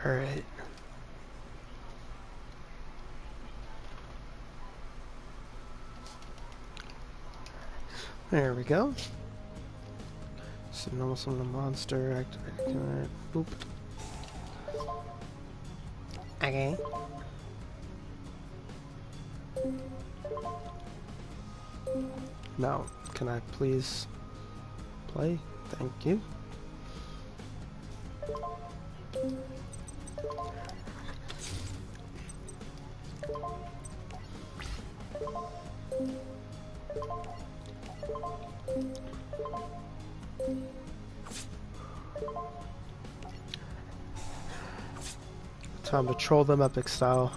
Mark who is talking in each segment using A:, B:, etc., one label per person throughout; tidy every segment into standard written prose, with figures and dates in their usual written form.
A: Alright. There we go. So normal summon a monster, activate killer. Boop. Okay. Now, can I please play? Thank you. Time to troll them epic style.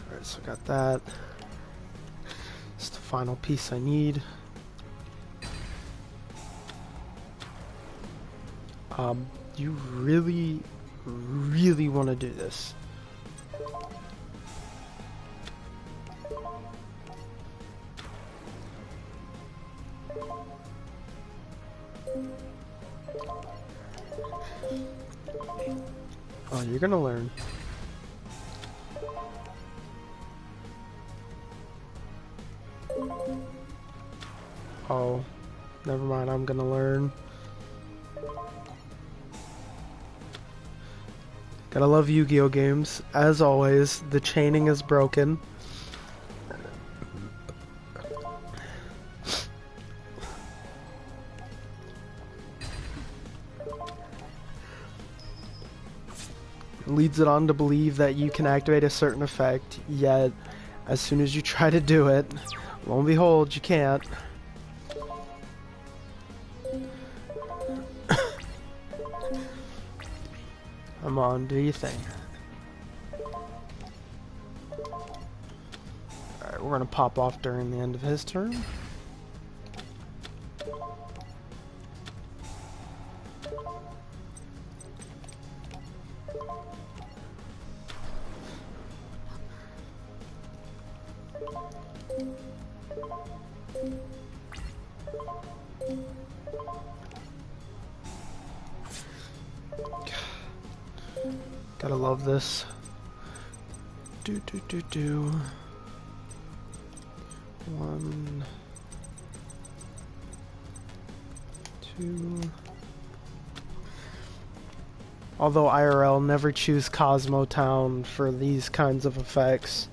A: Alright, so I got that. It's the final piece I need. You really, really want to do this. Oh, you're gonna learn. Oh, never mind, I'm gonna learn. Gotta love Yu-Gi-Oh games. As always, the chaining is broken. Leads it on to believe that you can activate a certain effect, yet as soon as you try to do it, lo and behold, you can't. Come on, do your thing. Alright, we're gonna pop off during the end of his turn. Gotta love this. Do. 1, 2. Although IRL, never choose Cosmo Town for these kinds of effects.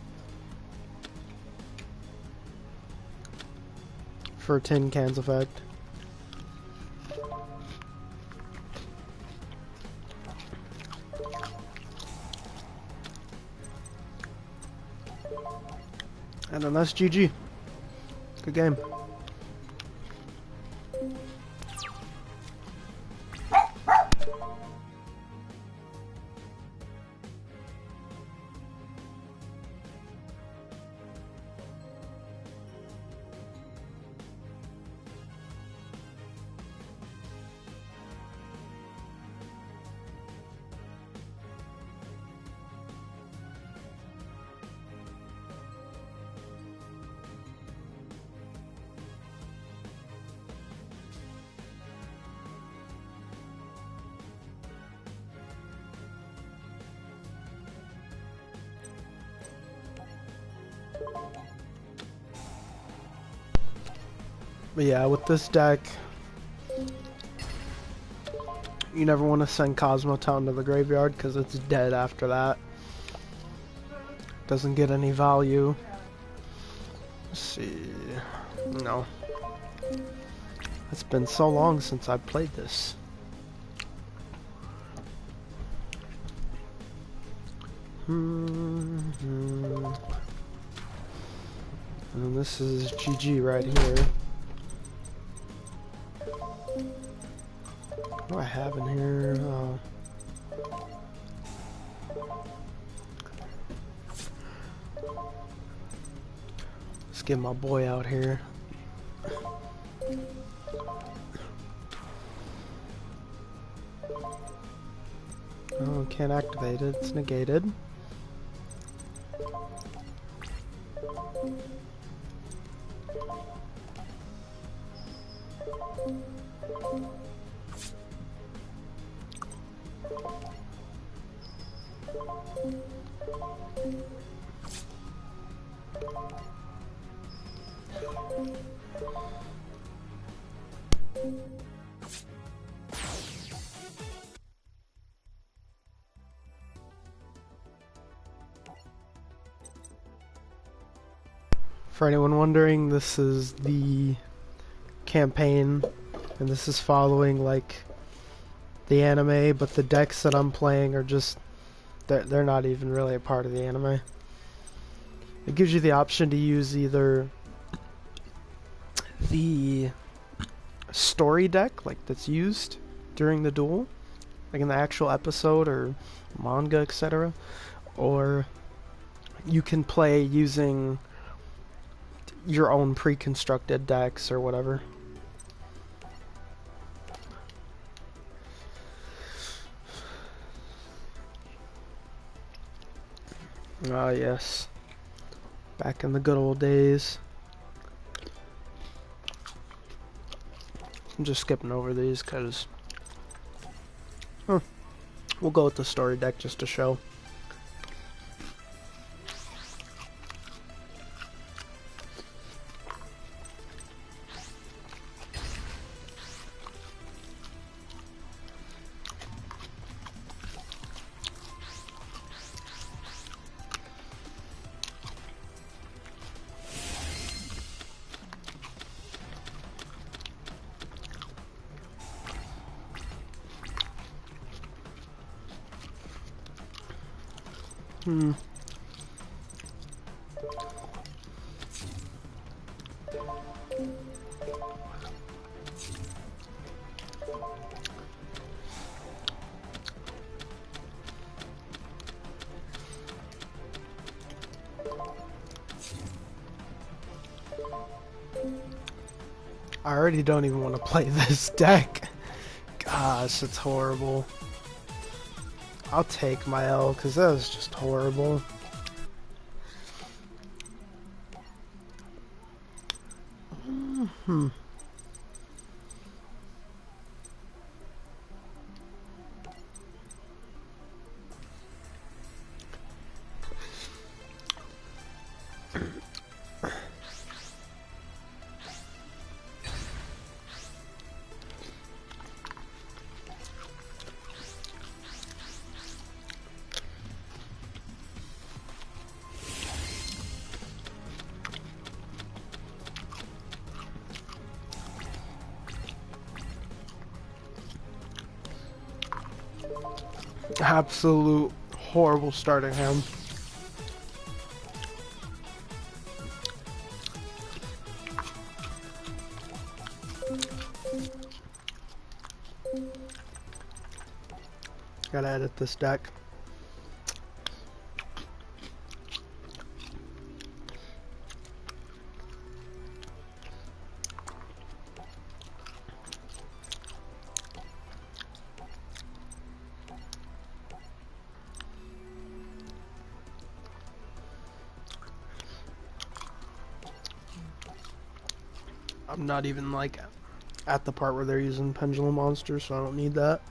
A: For a tin cans effect. And then that's GG. Good game. But yeah, with this deck, you never want to send Cosmo Town to the graveyard because it's dead after that. Doesn't get any value. Let's see. No. It's been so long since I played this. And this is GG right here. What do I have in here? Oh. Let's get my boy out here. Oh, can't activate it. It's negated. For anyone wondering, this is the campaign, and this is following like the anime, but the decks that I'm playing are just they're not even really a part of the anime. It gives you the option to use either the story deck, like that's used during the duel, like in the actual episode or manga, etc., or you can play using your own pre-constructed decks or whatever. Ah, yes. Back in the good old days. I'm just skipping over these because we'll go with the story deck just to show. I already don't even want to play this deck. Gosh, it's horrible. I'll take my L because that was just horrible. Absolute horrible starting hand. Gotta edit this deck. I'm not even like at the part where they're using pendulum monsters, so I don't need that.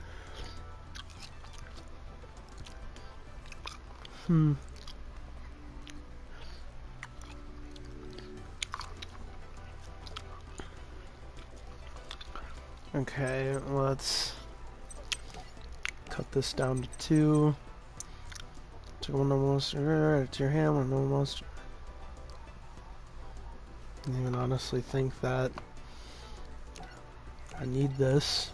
A: Okay, let's cut this down to 2. Took one monster, it's your hand, one monster. I don't even honestly think that I need this.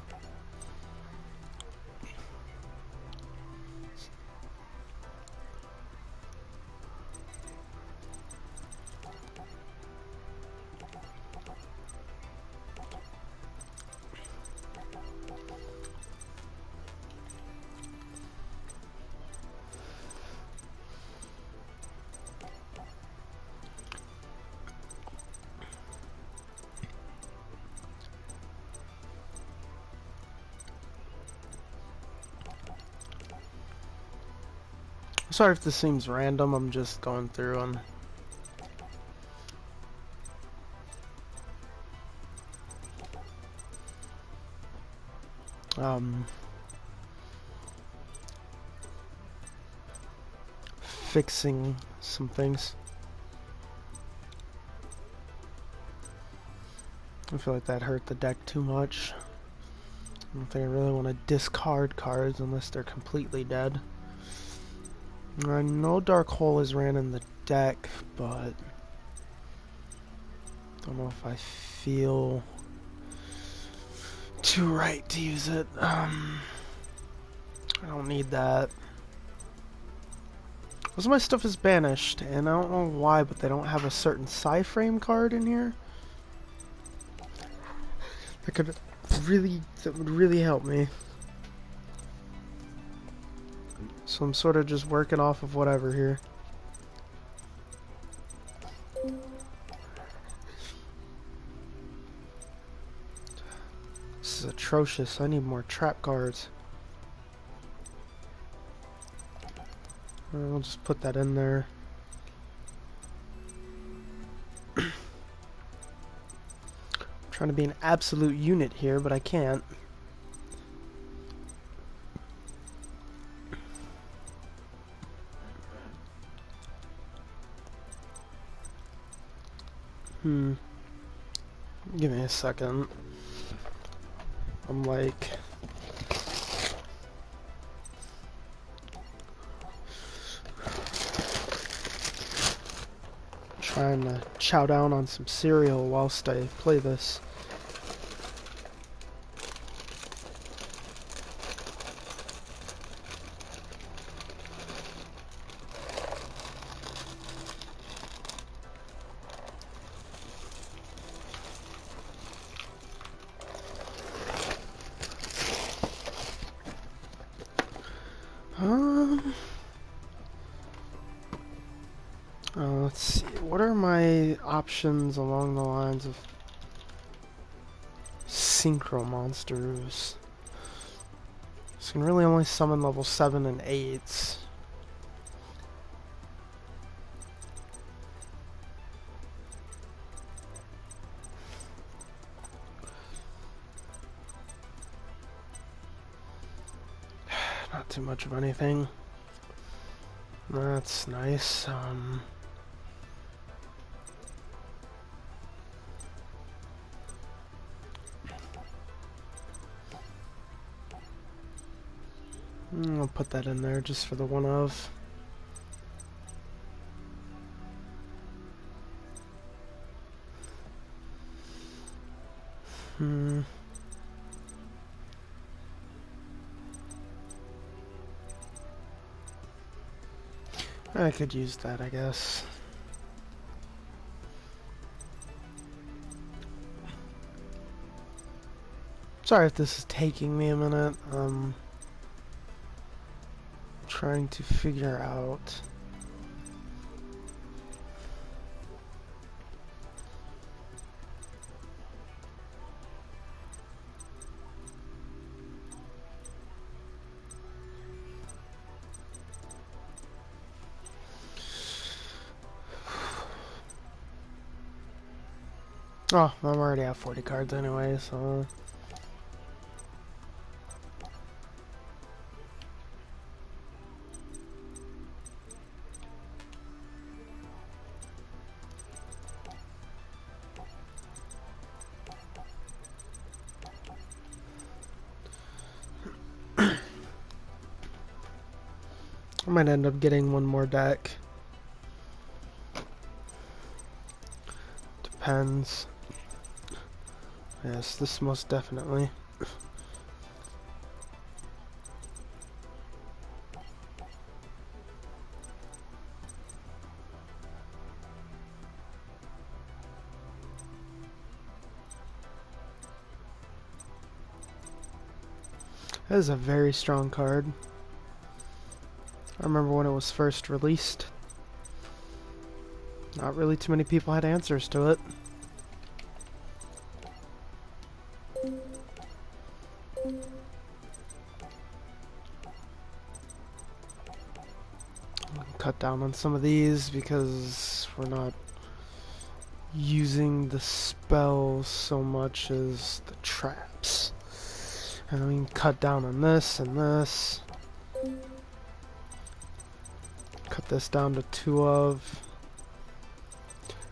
A: Sorry if this seems random, I'm just going through and fixing some things. I feel like that hurt the deck too much. I don't think I really want to discard cards unless they're completely dead. I know Dark Hole is ran in the deck, but don't know if I feel too right to use it. I don't need that. Most of my stuff is banished, and I don't know why, but they don't have a certain Psy-Frame card in here. That would really help me. So I'm sort of just working off of whatever here. This is atrocious. I need more trap cards. I'll just put that in there. Trying to be an absolute unit here, but I can't. Give me a second. I'm like... trying to chow down on some cereal whilst I play this. Let's see. What are my options along the lines of synchro monsters? So I can really only summon level 7 and 8s. Not too much of anything. That's nice. I'll put that in there just for the one of. I could use that, I guess. Sorry if this is taking me a minute. Trying to figure out oh, I'm already at 40 cards anyway, so I might end up getting one more deck. Depends. Yes, this most definitely. That is a very strong card. I remember when it was first released. Not really too many people had answers to it. cut down on some of these because we're not using the spell so much as the traps. And we can cut down on this and this. Cut this down to 2 of.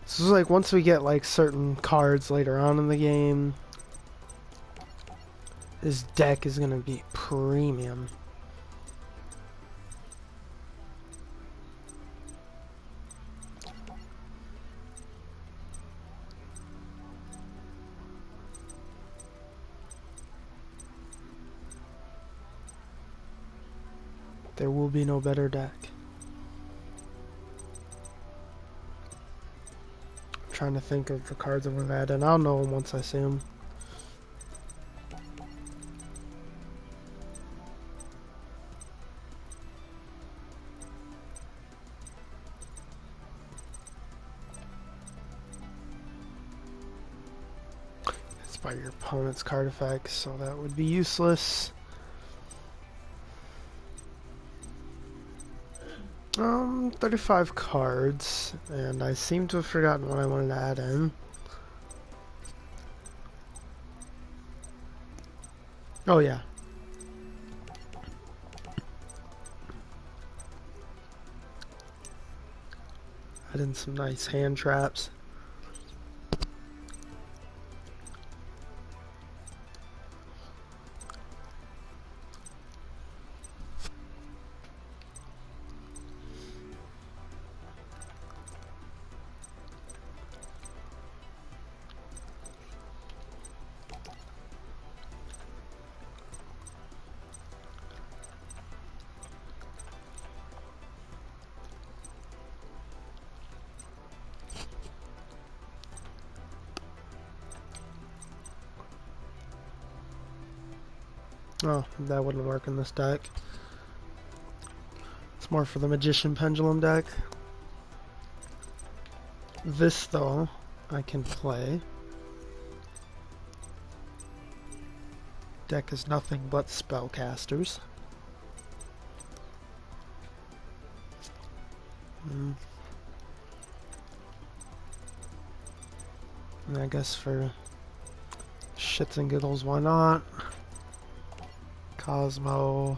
A: So it's like once we get like certain cards later on in the game, this deck is gonna be premium. There will be no better deck. I'm trying to think of the cards that we've added. I'll know them once I see them. It's by your opponent's card effects, so that would be useless. 35 cards, and I seem to have forgotten what I wanted to add in. Oh yeah. Add in some nice hand traps. Oh, that wouldn't work in this deck. It's more for the Magician Pendulum deck. This, though, I can play. Deck is nothing but spellcasters. And I guess for shits and giggles, why not? Cosmo.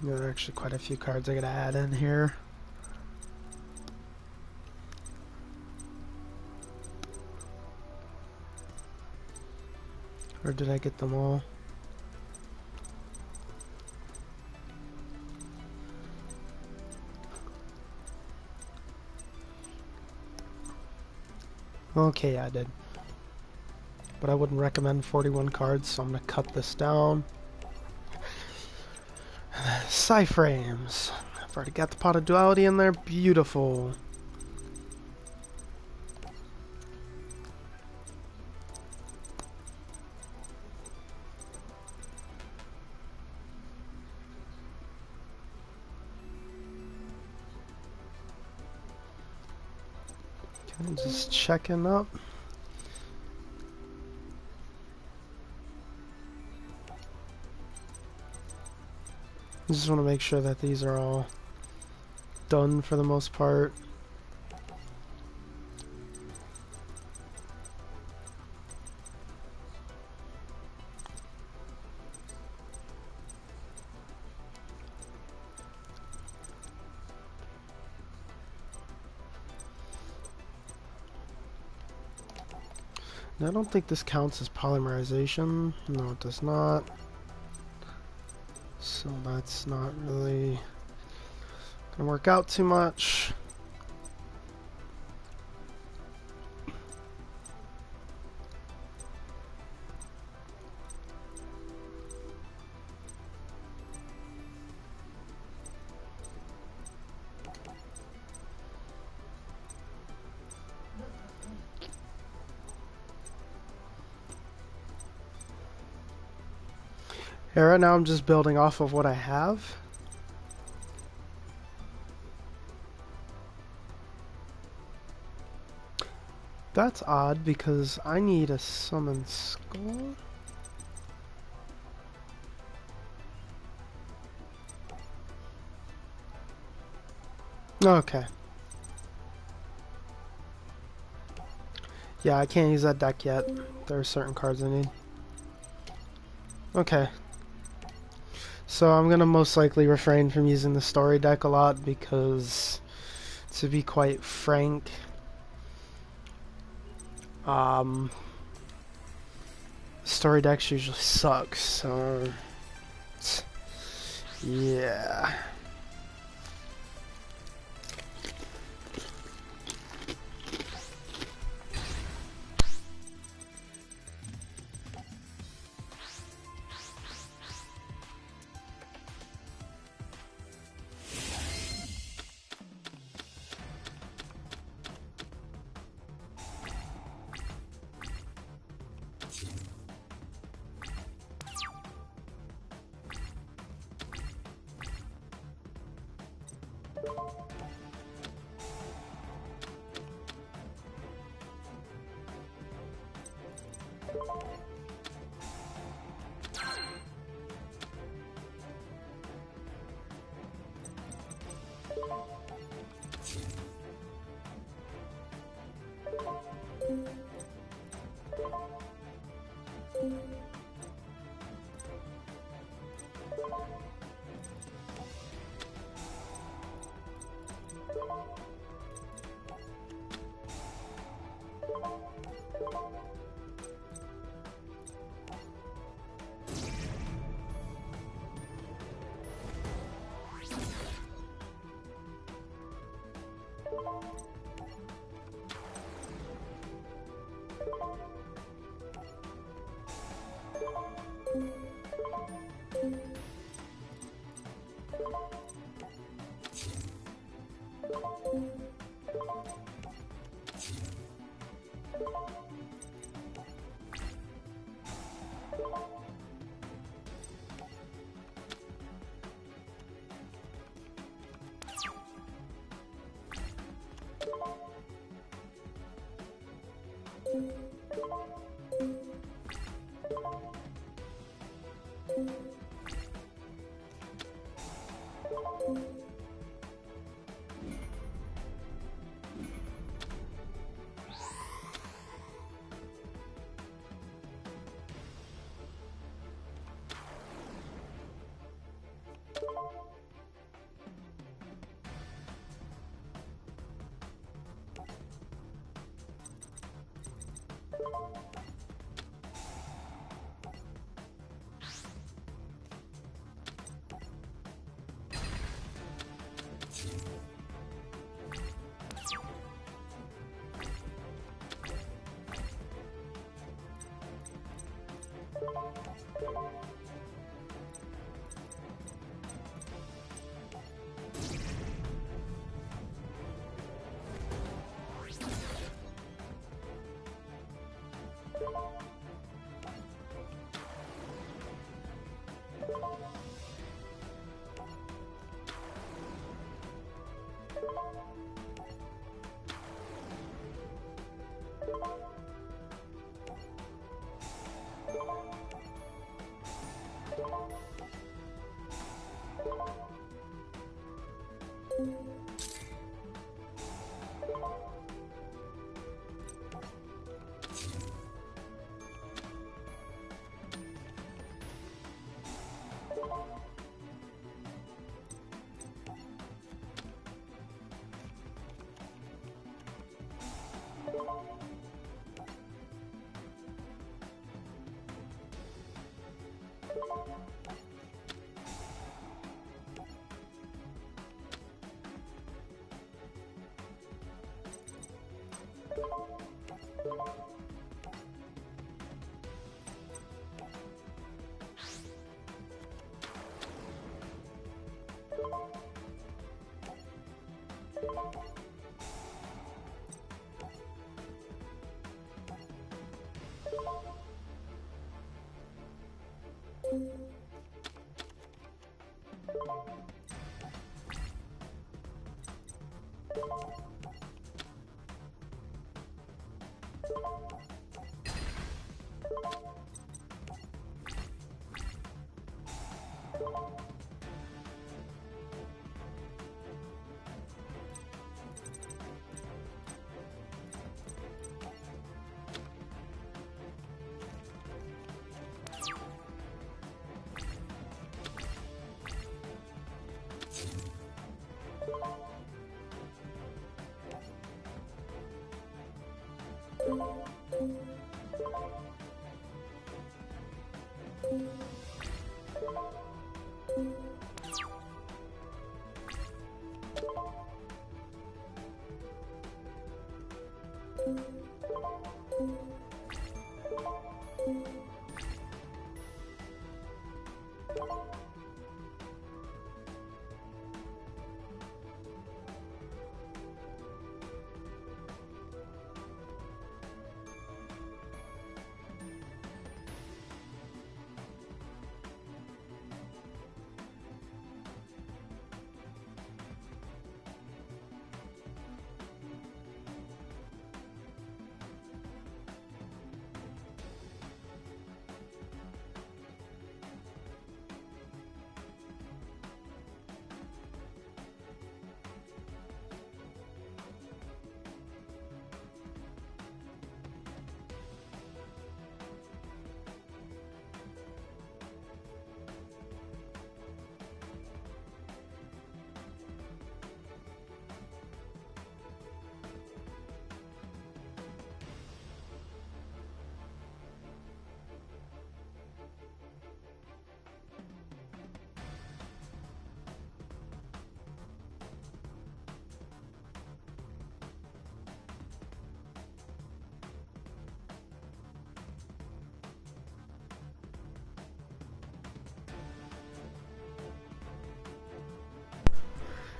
A: There are actually quite a few cards I gotta add in here. Or did I get them all? Okay, I did. But I wouldn't recommend 41 cards, so I'm gonna cut this down. Psyframes. I've already got the Pot of Duality in there. Beautiful. Okay, just checking up. I just want to make sure that these are all done for the most part. Now, I don't think this counts as polymerization. No, it does not. So that's not really gonna work out too much. Yeah, right now I'm just building off of what I have. That's odd because I need a summon skull. Okay. Yeah, I can't use that deck yet. There are certain cards I need. Okay. So I'm gonna most likely refrain from using the story deck a lot because, to be quite frank, story decks usually suck, so yeah.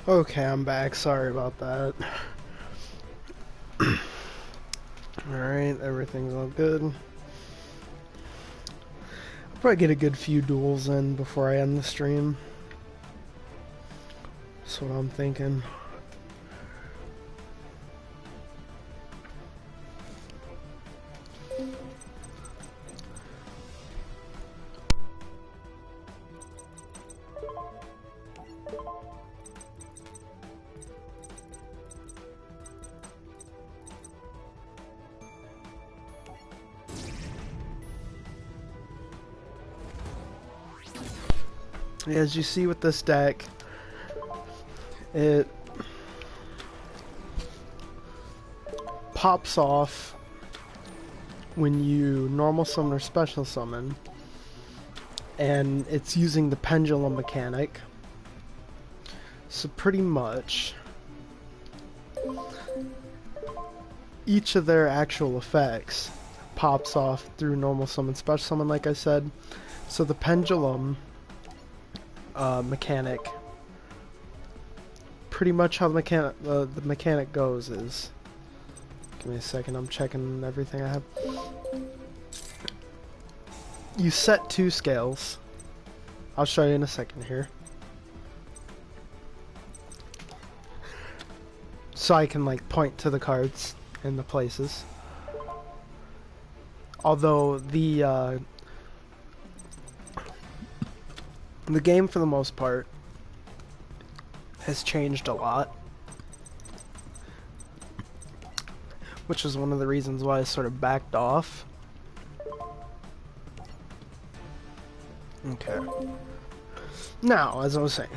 A: Okay, I'm back. Sorry about that. Alright, everything's all good. I'll probably get a good few duels in before I end the stream. That's what I'm thinking. As you see with this deck, it pops off when you normal summon or special summon, and it's using the pendulum mechanic. So pretty much each of their actual effects pops off through normal summon, special summon, like I said. So the pendulum mechanic, pretty much how the mechanic goes is, give me a second, I'm checking everything I have. You set 2 scales. I'll show you in a second here. So I can like point to the cards and the places. Although the game for the most part has changed a lot, which is one of the reasons why I sort of backed off. Okay. Now, as I was saying,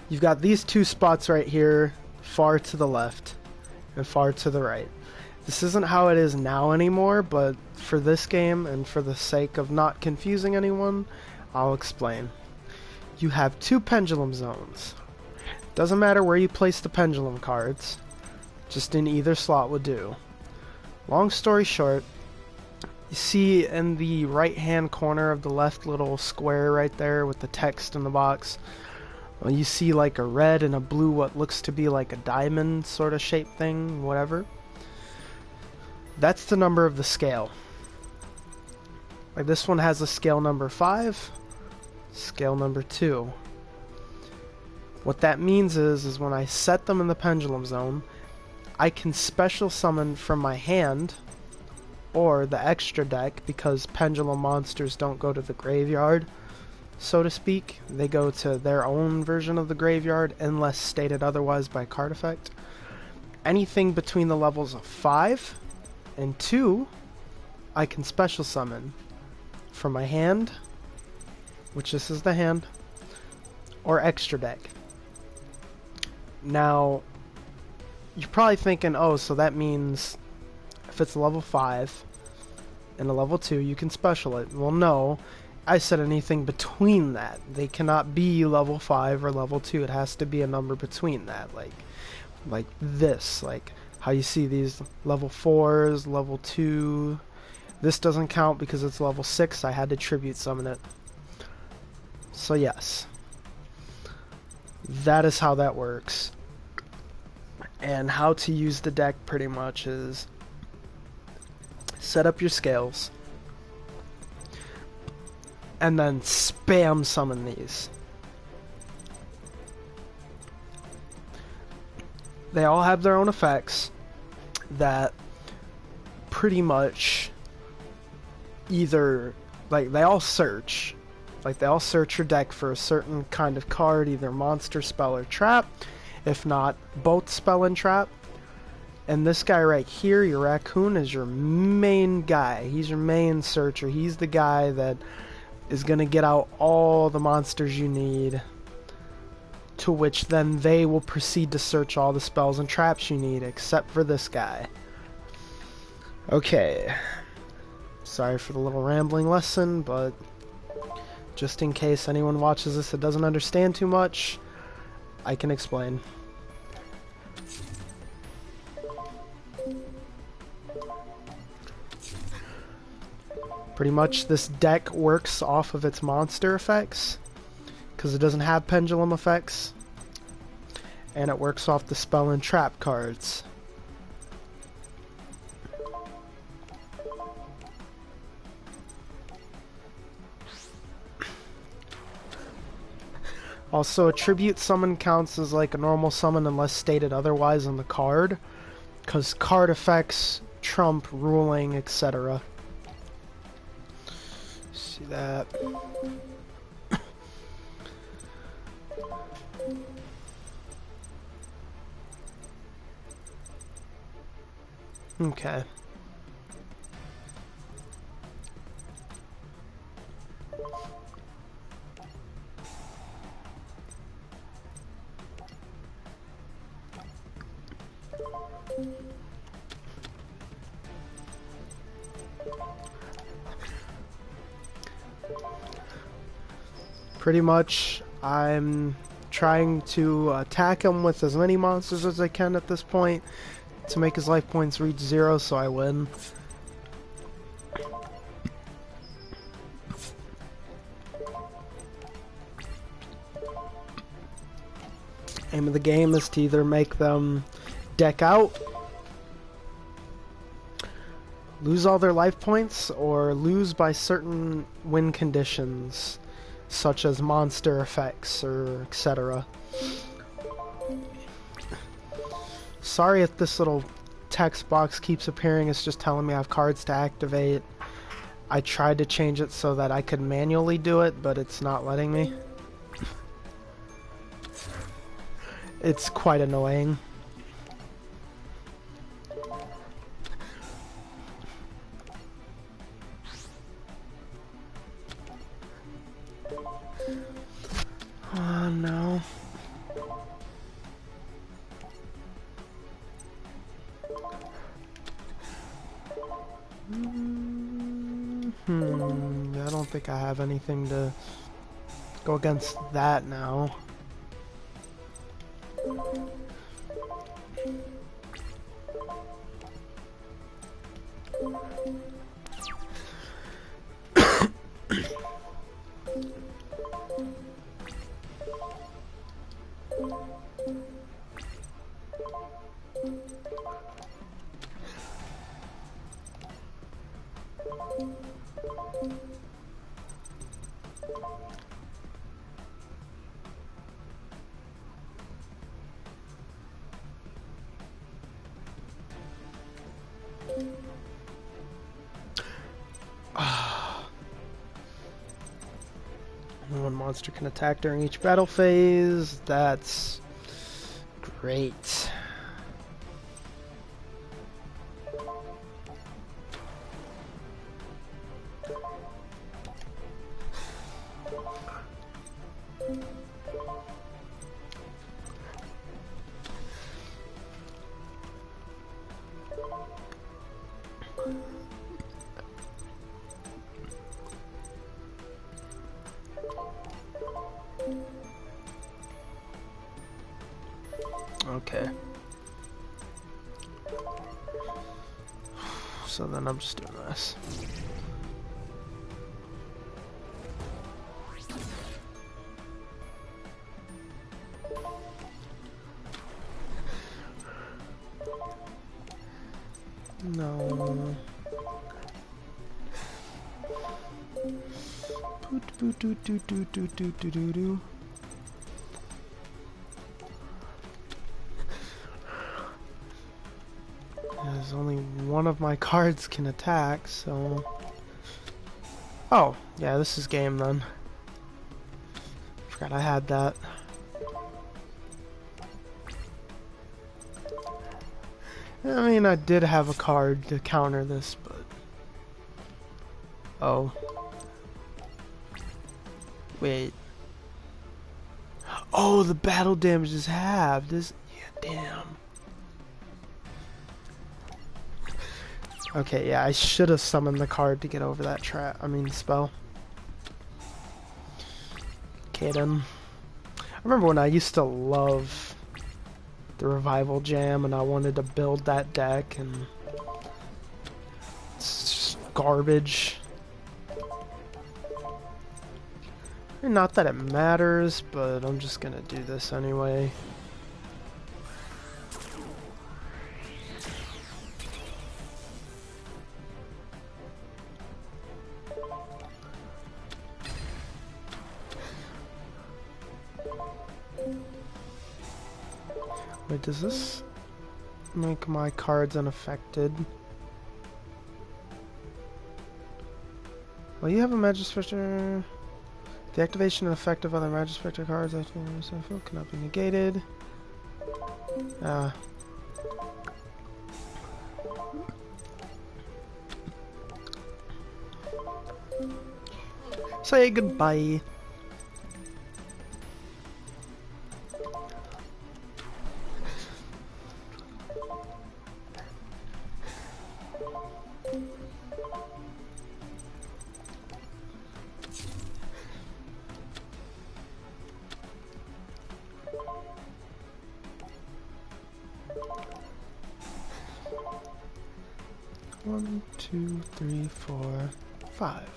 A: you've got these 2 spots right here, far to the left and far to the right. This isn't how it is now anymore, but for this game and for the sake of not confusing anyone, I'll explain. You have 2 pendulum zones. Doesn't matter where you place the pendulum cards, just in either slot would do. Long story short, you see in the right hand corner of the left little square right there with the text in the box, well, you see like a red and a blue, what looks to be like a diamond sort of shaped thing, whatever. That's the number of the scale. Like this one has a scale number 5, scale number 2. What that means is when I set them in the pendulum zone, I can special summon from my hand or the extra deck, because pendulum monsters don't go to the graveyard. so to speak. They go to their own version of the graveyard unless stated otherwise by card effect. Anything between the levels of 5 and 2, I can special summon from my hand, which this is the hand, or extra deck. Now, you're probably thinking, oh, so that means if it's a level 5 and a level 2, you can special it. Well, no. I said anything between that. They cannot be level 5 or level 2. It has to be a number between that. Like this. Like how you see these level 4s, level 2. This doesn't count because it's level 6. I had to tribute summon it. So yes. That is how that works. And how to use the deck pretty much is set up your scales and then spam summon these. They all have their own effects that pretty much either, like, they all search. Like, they all search your deck for a certain kind of card, either monster, spell, or trap. If not, both spell and trap. And this guy right here, your raccoon, is your main guy. He's your main searcher. He's the guy that is going to get out all the monsters you need, to which then they will proceed to search all the spells and traps you need, except for this guy. Okay. Sorry for the little rambling lesson, but just in case anyone watches this that doesn't understand too much, I can explain. Pretty much this deck works off of its monster effects, because it doesn't have pendulum effects, and it works off the spell and trap cards. Also, a tribute summon counts as like a normal summon unless stated otherwise on the card, because card effects trump ruling, etc. See that? Okay. Pretty much, I'm trying to attack him with as many monsters as I can at this point to make his life points reach 0 so I win. Aim of the game is to either make them deck out, lose all their life points, or lose by certain win conditions, such as monster effects or etc. Sorry if this little text box keeps appearing. It's just telling me I have cards to activate. I tried to change it so that I could manually do it, but it's not letting me. It's quite annoying. Oh no. I don't think I have anything to go against that now. One monster can attack during each battle phase. That's great. Okay. So then I'm just doing this. No. There's only one of my cards can attack, so... Oh, yeah, this is game then. Forgot I had that. I mean, I did have a card to counter this, but... Oh. Wait. Oh, the battle damage is halved. This... Yeah, damn. Okay, yeah, I should have summoned the card to get over that spell. Kidding. I remember when I used to love the Revival Jam and I wanted to build that deck and it's just garbage. Not that it matters, but I'm just gonna do this anyway. Wait, does this make my cards unaffected? Well, you have a Magispector. The activation and effect of other Magispector cards after cannot be negated. Say goodbye. One, two, three, four, five.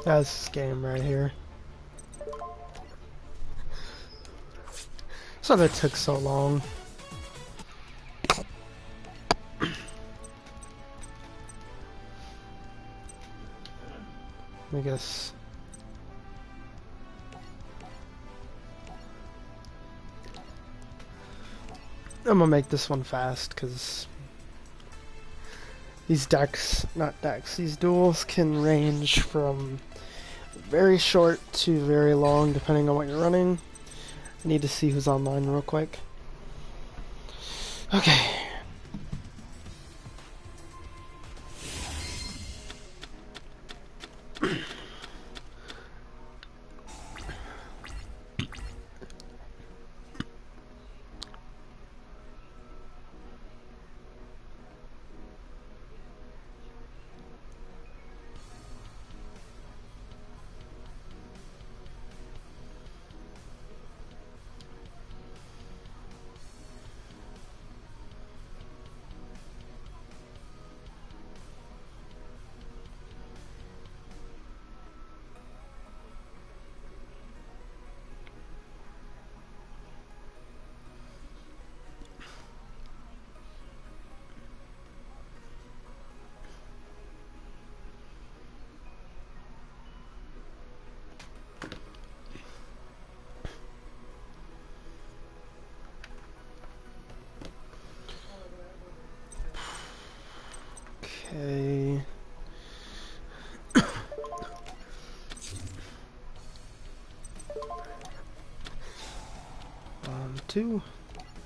A: That's this game right here. So that took so long. I guess. I'm gonna make this one fast because these these duels can range from very short to very long depending on what you're running. I need to see who's online real quick. Okay. too.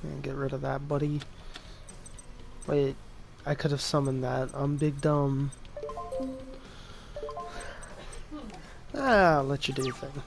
A: And get rid of that, buddy. Wait, I could have summoned that. I'm big dumb. Ah, I'll let you do your thing.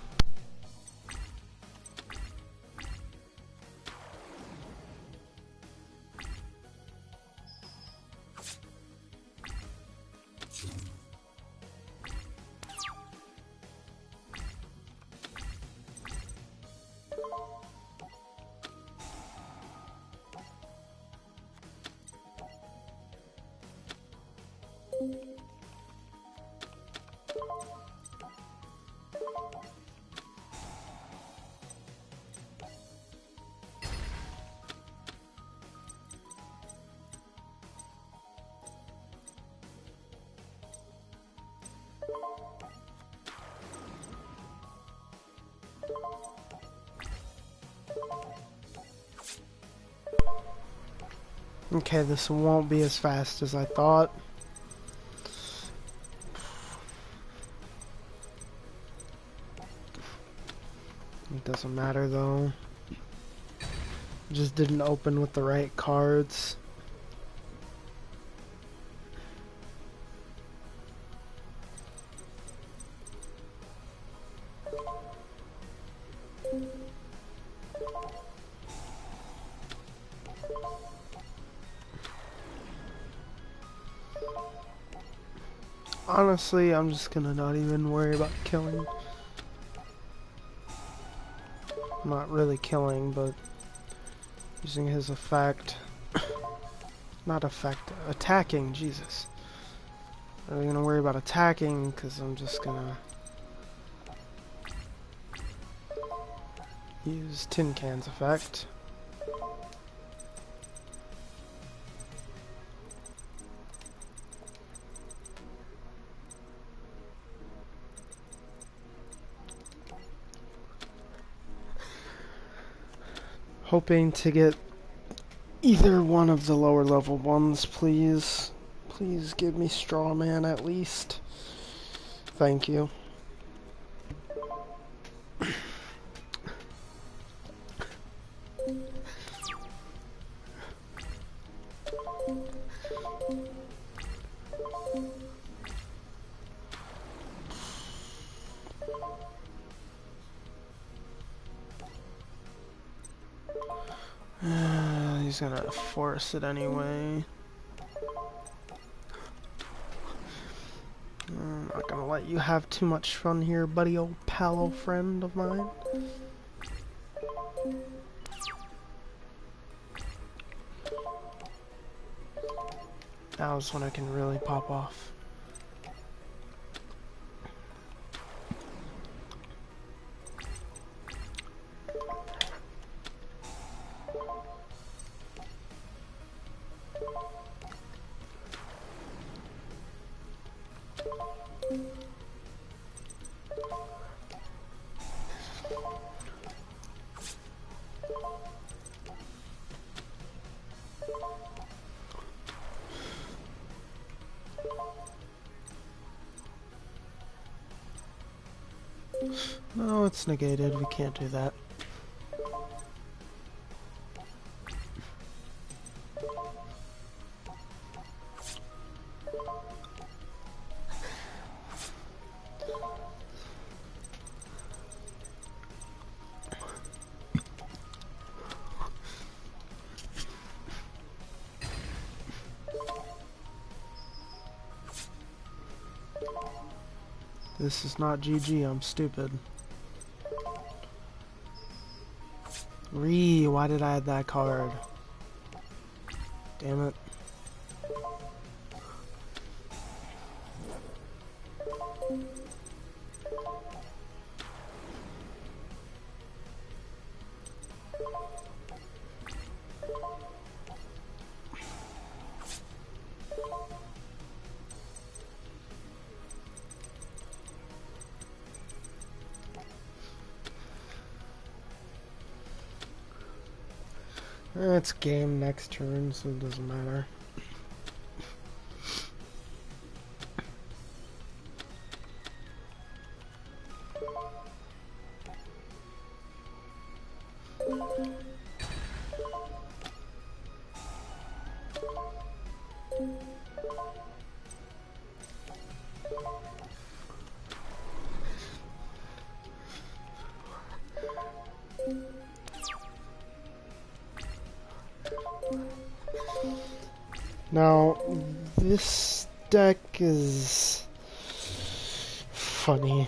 A: Okay, this won't be as fast as I thought. It doesn't matter though. Just didn't open with the right cards. Honestly, I'm just gonna not even worry about killing. Not really killing, but using his effect. Not effect, attacking, Jesus. I'm really gonna worry about attacking, because I'm just gonna use Tin Can's effect. Hoping to get either one of the lower level ones, please. Please give me Straw Man at least. Thank you. He's gonna force it anyway. I'm not gonna let you have too much fun here, buddy, old pal, friend of mine. Now's when I can really pop off. No, it's negated. We can't do that. This is not GG, I'm stupid. Why did I add that card? Damn it. It's game next turn, so it doesn't matter. Now, this deck is funny.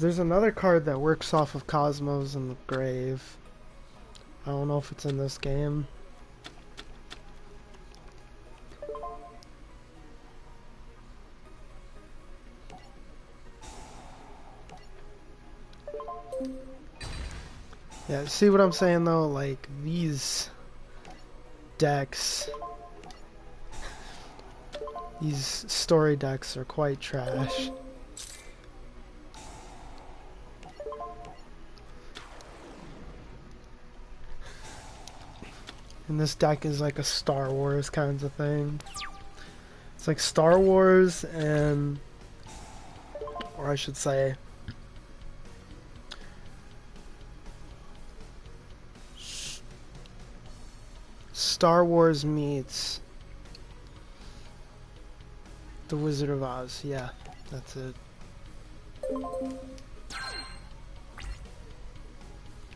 A: There's another card that works off of Cosmos in the grave. I don't know if it's in this game. Yeah, see what I'm saying though? Like, these decks, these story decks are quite trash. And this deck is like a Star Wars kinds of thing. It's like Star Wars and, or I should say, Star Wars meets The Wizard of Oz. Yeah, that's it.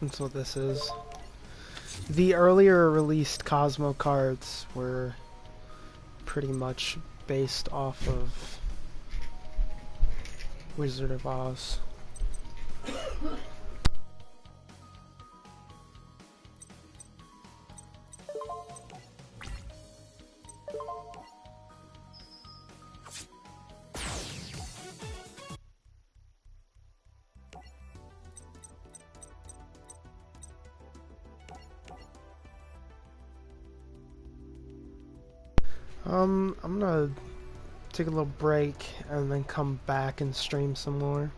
A: That's what this is. The earlier released Cosmo cards were pretty much based off of Wizard of Oz. I'm gonna take a little break and then come back and stream some more.